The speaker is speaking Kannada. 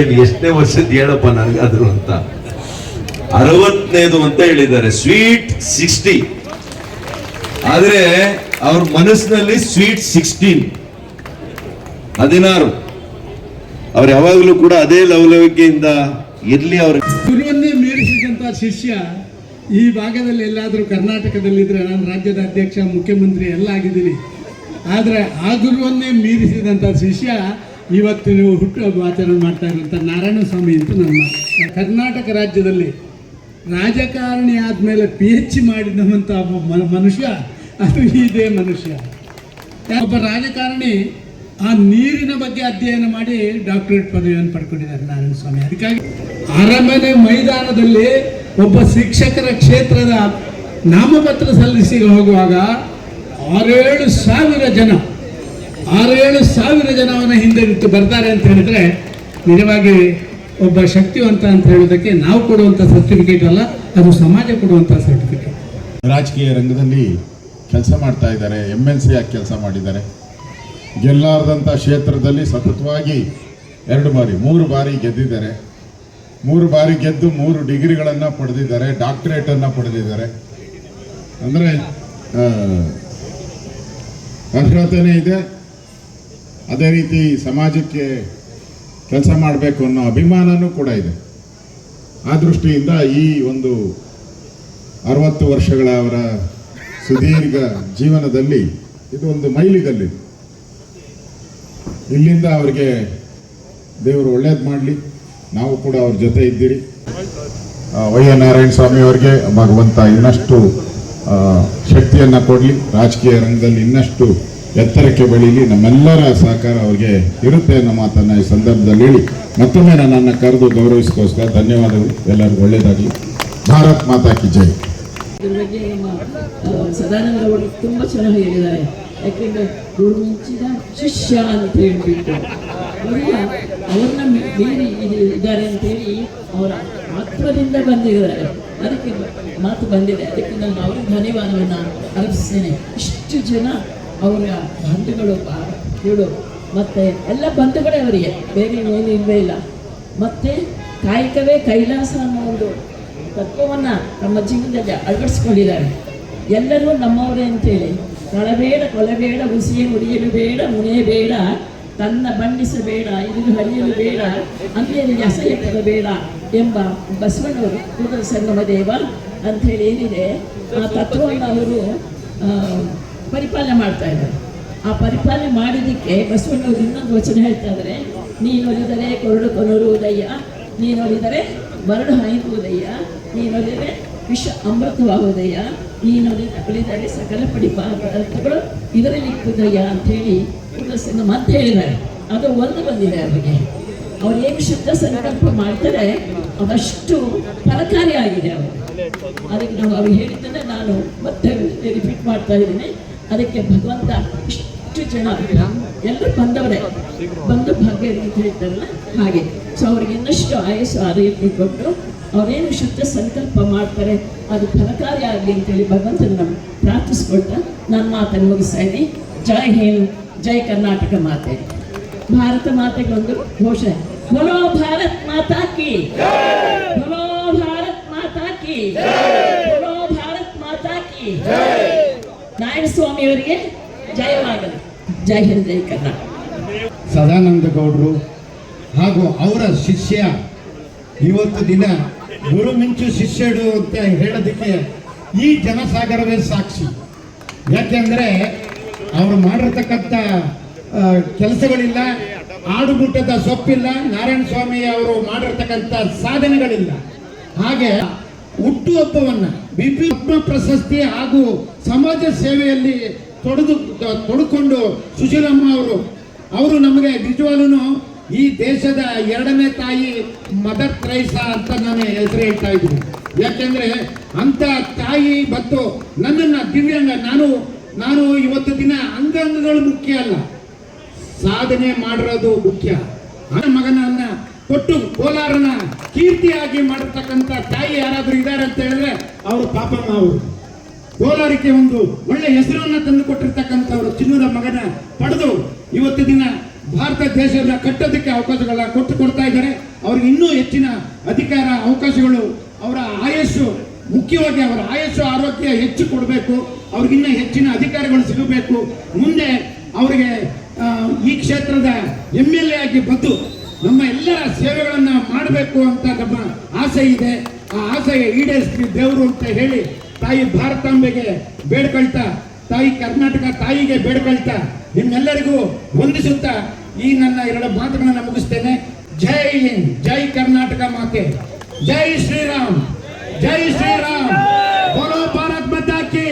ಏನು ಎಷ್ಟನೇ ವರ್ಷದ ಹೇಳಪ್ಪ ನನಗಾದ್ರು ಅಂತ. 60ನೇದು ಅಂತ ಹೇಳಿದ್ದಾರೆ, ಸ್ವೀಟ್ 60. ಆದ್ರೆ ಅವ್ರ ಮನಸ್ಸಿನಲ್ಲಿ ಸ್ವೀಟ್ 16, 16. ಅವ್ರು ಯಾವಾಗಲೂ ಕೂಡ ಅದೇ ಲವಲವಿಕೆಯಿಂದ ಇರ್ಲಿ. ಅವ್ರ ಗುರುವನ್ನೇ ಮೀರಿಸಿದಂತ ಶಿಷ್ಯ ಈ ಭಾಗದಲ್ಲಿ ಎಲ್ಲಾದರೂ ಕರ್ನಾಟಕದಲ್ಲಿದ್ರೆ ನಾನು ರಾಜ್ಯದ ಅಧ್ಯಕ್ಷ, ಮುಖ್ಯಮಂತ್ರಿ ಎಲ್ಲ ಆಗಿದ್ದೀನಿ. ಆದರೆ ಆ ಗುರುವನ್ನೇ ಮೀರಿಸಿದಂಥ ಶಿಷ್ಯ ಇವತ್ತು ನೀವು ಹುಟ್ಟುಹಬ್ಬ ಆಚರಣೆ ಮಾಡ್ತಾ ಇರುವಂಥ ನಾರಾಯಣ ಸ್ವಾಮಿ ಅಂತ ನಮ್ಮ ಕರ್ನಾಟಕ ರಾಜ್ಯದಲ್ಲಿ ರಾಜಕಾರಣಿ ಆದಮೇಲೆ PhD ಮಾಡಿದಂಥ ಮನುಷ್ಯ ಅದು ಇದೇ ಮನುಷ್ಯ. ಒಬ್ಬ ರಾಜಕಾರಣಿ ಆ ನೀರಿನ ಬಗ್ಗೆ ಅಧ್ಯಯನ ಮಾಡಿ ಡಾಕ್ಟರೇಟ್ ಪದವಿಯನ್ನು ಪಡ್ಕೊಂಡಿದ್ದಾರೆ ನಾರಾಯಣ ಸ್ವಾಮಿ. ಅದಕ್ಕಾಗಿ ಅರಮನೆ ಮೈದಾನದಲ್ಲಿ ಒಬ್ಬ ಶಿಕ್ಷಕರ ಕ್ಷೇತ್ರದ ನಾಮಪತ್ರ ಸಲ್ಲಿಸಿ ಹೋಗುವಾಗ 6-7 ಸಾವಿರ ಜನವನ್ನ ಹಿಂದೆ ನಿಂತು ಬರ್ತಾರೆ ಅಂತ ಹೇಳಿದ್ರೆ ನಿಜವಾಗಿ ಒಬ್ಬ ಶಕ್ತಿವಂತ ಅಂತ ಹೇಳೋದಕ್ಕೆ ನಾವು ಕೊಡುವಂಥ ಸರ್ಟಿಫಿಕೇಟ್ ಅಲ್ಲ, ಅದು ಸಮಾಜ ಕೊಡುವಂಥ ಸರ್ಟಿಫಿಕೇಟ್. ರಾಜಕೀಯ ರಂಗದಲ್ಲಿ ಕೆಲಸ ಮಾಡ್ತಾ ಇದ್ದಾರೆ, MLC ಆಗಿ ಕೆಲಸ ಮಾಡಿದ್ದಾರೆ. ಗೆಲ್ಲಾರದಂಥ ಕ್ಷೇತ್ರದಲ್ಲಿ ಸತತವಾಗಿ 3 ಬಾರಿ ಗೆದ್ದಿದ್ದಾರೆ. 3 ಬಾರಿ ಗೆದ್ದು 3 ಡಿಗ್ರಿಗಳನ್ನು ಪಡೆದಿದ್ದಾರೆ, ಡಾಕ್ಟರೇಟನ್ನು ಪಡೆದಿದ್ದಾರೆ. ಅಂದರೆ ಅರ್ಹತೆಯೇ ಇದೆ. ಅದೇ ರೀತಿ ಸಮಾಜಕ್ಕೆ ಕೆಲಸ ಮಾಡಬೇಕು ಅನ್ನೋ ಅಭಿಮಾನನೂ ಕೂಡ ಇದೆ. ಆ ದೃಷ್ಟಿಯಿಂದ ಈ ಒಂದು 60 ವರ್ಷಗಳ ಅವರ ಸುದೀರ್ಘ ಜೀವನದಲ್ಲಿ ಇದು ಒಂದು ಮೈಲಿಗಲ್ಲಿ. ಇಲ್ಲಿಂದ ಅವರಿಗೆ ದೇವರು ಒಳ್ಳೇದು ಮಾಡಲಿ. ನಾವು ಕೂಡ ಅವ್ರ ಜೊತೆ ಇದ್ದೀರಿ. ವೈ ಎನ್ ನಾರಾಯಣ ಸ್ವಾಮಿ ಅವರಿಗೆ ಭಗವಂತ ಇನ್ನಷ್ಟು ಶಕ್ತಿಯನ್ನು ಕೊಡಲಿ, ರಾಜಕೀಯ ರಂಗದಲ್ಲಿ ಇನ್ನಷ್ಟು ಎತ್ತರಕ್ಕೆ ಬೆಳೀಲಿ. ನಮ್ಮೆಲ್ಲರ ಸಹಕಾರ ಅವ್ರಿಗೆ ಇರುತ್ತೆ ಅನ್ನೋ ಮಾತನ್ನು ಈ ಸಂದರ್ಭದಲ್ಲಿ ಹೇಳಿ ಮತ್ತೊಮ್ಮೆ ನನ್ನನ್ನು ಕರೆದು ಗೌರವಿಸೋಸ್ಕರ ಧನ್ಯವಾದಗಳು. ಎಲ್ಲರಿಗೂ ಒಳ್ಳೆಯದಾಗಲಿ. ಭಾರತ್ ಮಾತಾ ಕಿ ಜೈ. ಇದ್ರ ಬಗ್ಗೆ ನಮ್ಮ ಸದಾನಂದ ಅವರು ತುಂಬ ಚೆನ್ನಾಗಿ ಹೇಳಿದ್ದಾರೆ. ಯಾಕೆಂದರೆ ಗುರು ಮಿಂಚಿದ ಶಿಷ್ಯ ಅಂತ ಹೇಳ್ಬಿಟ್ಟು ಅವ್ರನ್ನ ಮೀರಿ ಇದ್ದಾರೆ ಅಂತೇಳಿ ಅವರ ಆತ್ಮದಿಂದ ಬಂದಿದ್ದಾರೆ. ಅದಕ್ಕೆ ಮಾತು ಬಂದಿದೆ. ಅದಕ್ಕೆ ನಾನು ಅವ್ರಿಗೆ ಧನ್ಯವಾದವನ್ನು ಅರ್ಪಿಸ್ತೇನೆ. ಇಷ್ಟು ಜನ ಅವರ ಬಂಧುಗಳು ಹೇಳು ಮತ್ತು ಎಲ್ಲ ಬಂಧುಗಳೇ ಅವರಿಗೆ, ಬೇರೆ ಏನು ಇಲ್ಲವೇ ಇಲ್ಲ. ಮತ್ತು ಕಾಯಕವೇ ಕೈಲಾಸ ಅನ್ನೋ ಒಂದು ತತ್ವವನ್ನು ನಮ್ಮ ಜೀವನದಲ್ಲಿ ಅಳವಡಿಸ್ಕೊಂಡಿದ್ದಾರೆ. ಎಲ್ಲರೂ ನಮ್ಮವರೇ ಅಂತೇಳಿ ಕಳಬೇಡ, ಕೊಲಬೇಡ, ಉಸಿಯೇ ಮುರಿಯಲು ಬೇಡ, ಮುನೆಯಬೇಡ, ತನ್ನ ಬಣ್ಣಿಸಬೇಡ, ಇದನ್ನು ಹರಿಯಲು ಬೇಡ, ಅಂದೇನಿಗೆ ಅಸಹ್ಯ ಪಡಬೇಡ ಎಂಬ ಬಸವಣ್ಣವರು ಕೂದಲ ಸಂಗಮ ದೇವ ಅಂಥೇಳಿ ಏನಿದೆ ಆ ತತ್ವವನ್ನು ಅವರು ಪರಿಪಾಲನೆ ಮಾಡ್ತಾ ಇದ್ದಾರೆ. ಆ ಪರಿಪಾಲನೆ ಮಾಡಿದ್ದಕ್ಕೆ ಬಸವಣ್ಣವರು ಇನ್ನೊಂದು ವಚನ ಹೇಳ್ತಾ ಇದ್ದಾರೆ, ನೀನೊಲಿದರೆ ಕೊರಡು ಕೊನರುವುದಯ್ಯ, ನೀನೊಲಿದರೆ ಮರಳು ಹಾಯುವುದಯ್ಯ, ನೀನೊಲಿದರೆ ವಿಷ ಅಮೃತವಾಗುವುದಯ್ಯ, ನೀನೊಲಿದರೆ ಸಕಲ ಪದಾರ್ಥಗಳು ಇದರಲ್ಲಿ ಇಕ್ಕುದಯ್ಯ ಅಂಥೇಳಿ ಸಂಗಮ ಅಂತ ಹೇಳಿದ್ದಾರೆ. ಅದು ಒಂದು ಬಂದಿದೆ ಅವರಿಗೆ. ಅವ್ರು ಏನು ಶುದ್ಧ ಸಂಕಲ್ಪ ಮಾಡ್ತಾರೆ ಅದಷ್ಟು ಫಲಕಾರಿಯಾಗಿದೆ ಅವರು. ಅದಕ್ಕೆ ನಾವು ಅವ್ರು ಹೇಳಿದ್ದನ್ನೇ ನಾನು ಮತ್ತೆ ರಿಪೀಟ್ ಮಾಡ್ತಾ ಇದ್ದೀನಿ. ಅದಕ್ಕೆ ಭಗವಂತ ಇಷ್ಟು ಜನ ಎಲ್ಲರೂ ಬಂದವರೇ, ಬಂದು ಭಾಗ್ಯ ಅಂತ ಹೇಳ್ತಾರಲ್ಲ ಹಾಗೆ. ಸೊ ಅವ್ರಿಗೆ ಇನ್ನಷ್ಟು ಆಯಸ್ಸು ಆರೋಗ್ಯ ಕೊಟ್ಟು ಅವರೇನು ಶುದ್ಧ ಸಂಕಲ್ಪ ಮಾಡ್ತಾರೆ ಅದು ಫಲಕಾರಿಯಾಗಲಿ ಅಂತೇಳಿ ಭಗವಂತನ ಪ್ರಾರ್ಥಿಸ್ಕೊಳ್ತಾ ನನ್ನ ಮಾತನ್ನು ಮುಗಿಸ್ತಾ ಇದ್ದೀನಿ. ಜೈ ಹಿಂದ್, ಜೈ ಕರ್ನಾಟಕ ಮಾತೆ. ಭಾರತ ಮಾತೆಗೆ ಒಂದು ಘೋಷಣೆ, ಬೋಲೋ ಭಾರತ್ ಮಾತಾ ಕಿ, ಬೋಲೋ ಭಾರತ್ ಮಾತಾ ಕಿ, ಬೋಲೋ ಭಾರತ್ ಮಾತಾ ಕಿ. ನಾರಾಯಣ ಸ್ವಾಮಿ ಅವರಿಗೆ ಜಯವಾಗಲಿ. ಜೈ ಹಿಂದ್, ಜೈ ಕರ್ನಾಟಕ. ಸದಾನಂದ ಗೌಡರು ಹಾಗೂ ಅವರ ಶಿಷ್ಯ ಇವತ್ತು ದಿನ ಗುರು ಮಿಂಚು ಶಿಷ್ಯರು ಅಂತ ಹೇಳೋದಕ್ಕೆ ಈ ಜನಸಾಗರವೇ ಸಾಕ್ಷಿ. ಯಾಕೆಂದರೆ ಅವರು ಮಾಡಿರ್ತಕ್ಕಂಥ ಕೆಲಸಗಳಿಲ್ಲ, ಆಡುಗುಟ್ಟದ ಸೊಪ್ಪಿಲ್ಲ, ನಾರಾಯಣ ಸ್ವಾಮಿ ಅವರು ಮಾಡಿರ್ತಕ್ಕಂಥ ಸಾಧನೆಗಳಿಲ್ಲ. ಹಾಗೆ ಹುಟ್ಟುಹಬ್ಬವನ್ನು ಪದ್ಮ ಪ್ರಶಸ್ತಿ ಹಾಗೂ ಸಮಾಜ ಸೇವೆಯಲ್ಲಿ ತೊಡಕೊಂಡು ಸುಶೀಲಮ್ಮ ಅವರು ನಮಗೆ ನಿಜವಾಗ್ಲೂ ಈ ದೇಶದ 2ನೇ ತಾಯಿ ಮದರ್ ತೆರೇಸಾ ಅಂತ ನಾನು ಹೆಸರು ಹೇಳ್ತಾ ಇದ್ದೀನಿ. ಯಾಕೆಂದರೆ ಅಂಥ ತಾಯಿ ಮತ್ತು ನನ್ನನ್ನು ದಿವ್ಯಾಂಗ ನಾನು ಇವತ್ತು ದಿನ ಅಂಗಾಂಗಗಳು ಮುಖ್ಯ ಅಲ್ಲ, ಸಾಧನೆ ಮಾಡಿರೋದು ಮುಖ್ಯ. ಆ ಮಗನನ್ನ ಕೊಟ್ಟು ಕೋಲಾರನ ಕೀರ್ತಿಯಾಗಿ ಮಾಡಿರ್ತಕ್ಕಂಥ ತಾಯಿ ಯಾರಾದರೂ ಇದ್ದಾರೆ ಅಂತ ಹೇಳಿದ್ರೆ ಅವರು ಪಾಪಮ್ಮ. ಅವರು ಕೋಲಾರಕ್ಕೆ ಒಂದು ಒಳ್ಳೆ ಹೆಸರನ್ನು ತಂದು ಕೊಟ್ಟಿರ್ತಕ್ಕಂಥವ್ರು ಚಿನ್ನದ ಮಗನ ಪಡೆದು ಇವತ್ತು ದಿನ ಭಾರತ ದೇಶವನ್ನು ಕಟ್ಟೋದಕ್ಕೆ ಅವಕಾಶಗಳನ್ನ ಕೊಡ್ತಾ ಇದ್ದಾರೆ. ಅವ್ರಿಗೆ ಇನ್ನೂ ಹೆಚ್ಚಿನ ಅಧಿಕಾರ ಅವಕಾಶಗಳು, ಅವರ ಆಯಸ್ಸು, ಮುಖ್ಯವಾಗಿ ಅವರ ಆಯಸ್ಸು ಆರೋಗ್ಯ ಹೆಚ್ಚು ಕೊಡಬೇಕು, ಅವ್ರಿಗಿನ್ನ ಹೆಚ್ಚಿನ ಅಧಿಕಾರಗಳು ಸಿಗಬೇಕು. ಮುಂದೆ ಅವರಿಗೆ ಈ ಕ್ಷೇತ್ರದ MLA ಆಗಿ ಬಂದು ನಮ್ಮ ಎಲ್ಲರ ಸೇವೆಗಳನ್ನು ಮಾಡಬೇಕು ಅಂತ ನಮ್ಮ ಆಸೆ ಇದೆ. ಆ ಆಸೆಗೆ ಈಡೇರಿಸ್ತೀವಿ ದೇವರು ಅಂತ ಹೇಳಿ ತಾಯಿ ಭಾರತಾಂಬೆಗೆ ಬೇಡ್ಕೊಳ್ತಾ, ತಾಯಿ ಕರ್ನಾಟಕ ತಾಯಿಗೆ ಬೇಡ್ಕೊಳ್ತಾ, ನಿಮ್ಮೆಲ್ಲರಿಗೂ ವಂದಿಸುತ್ತಾ ಈ ನನ್ನ 2 ಮಾತುಗಳನ್ನು ಮುಗಿಸ್ತೇನೆ. ಜೈ ಹಿಂದ್, ಜೈ ಕರ್ನಾಟಕ ಮಾತೆ, ಜೈ ಶ್ರೀರಾಮ್, ಜೈ ಶ್ರೀರಾಮ್, ಬೋಲೋ ಭಾರತ್ ಮಾತಾ ಕಿ.